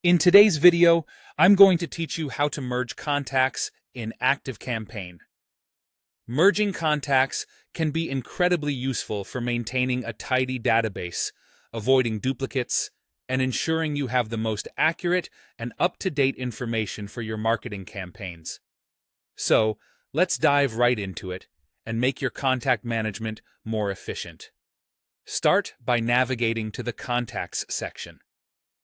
In today's video, I'm going to teach you how to merge contacts in ActiveCampaign. Merging contacts can be incredibly useful for maintaining a tidy database, avoiding duplicates, and ensuring you have the most accurate and up-to-date information for your marketing campaigns. So, let's dive right into it and make your contact management more efficient. Start by navigating to the Contacts section.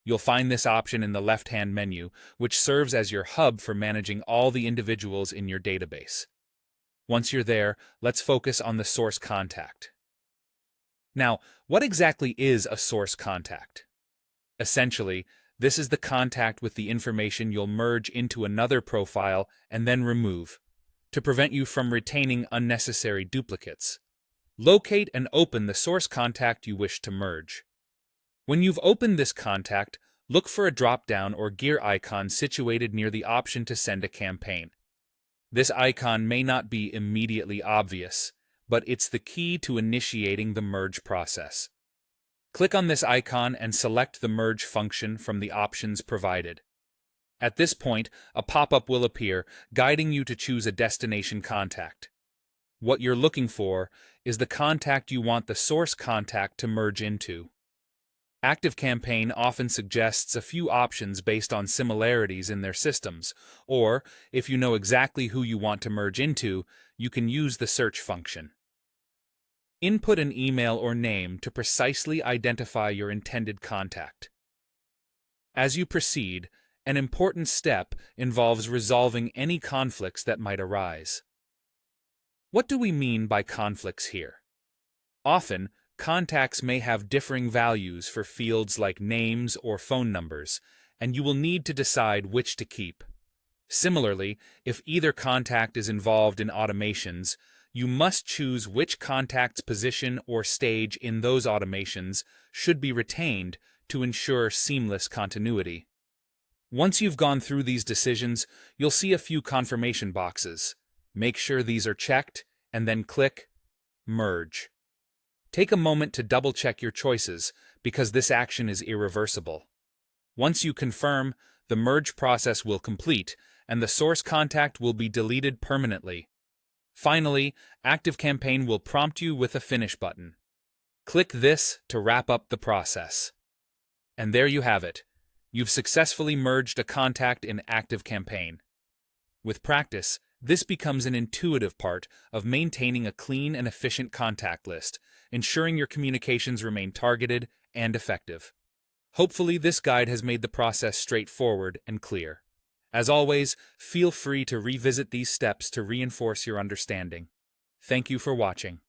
You'll find this option in the left-hand menu, which serves as your hub for managing all the individuals in your database. Once you're there, let's focus on the source contact. Now, what exactly is a source contact? Essentially, this is the contact with the information you'll merge into another profile and then remove, to prevent you from retaining unnecessary duplicates. Locate and open the source contact you wish to merge. When you've opened this contact, look for a drop-down or gear icon situated near the option to send a campaign. This icon may not be immediately obvious, but it's the key to initiating the merge process. Click on this icon and select the merge function from the options provided. At this point, a pop-up will appear, guiding you to choose a destination contact. What you're looking for is the contact you want the source contact to merge into. ActiveCampaign often suggests a few options based on similarities in their systems, or, if you know exactly who you want to merge into, you can use the search function. Input an email or name to precisely identify your intended contact. As you proceed, an important step involves resolving any conflicts that might arise. What do we mean by conflicts here? Often, contacts may have differing values for fields like names or phone numbers, and you will need to decide which to keep. Similarly, if either contact is involved in automations, you must choose which contact's position or stage in those automations should be retained to ensure seamless continuity. Once you've gone through these decisions, you'll see a few confirmation boxes. Make sure these are checked, and then click Merge. Take a moment to double-check your choices, because this action is irreversible. Once you confirm, the merge process will complete, and the source contact will be deleted permanently. Finally, ActiveCampaign will prompt you with a Finish button. Click this to wrap up the process. And there you have it. You've successfully merged a contact in ActiveCampaign. With practice, this becomes an intuitive part of maintaining a clean and efficient contact list, ensuring your communications remain targeted and effective. Hopefully, this guide has made the process straightforward and clear. As always, feel free to revisit these steps to reinforce your understanding. Thank you for watching.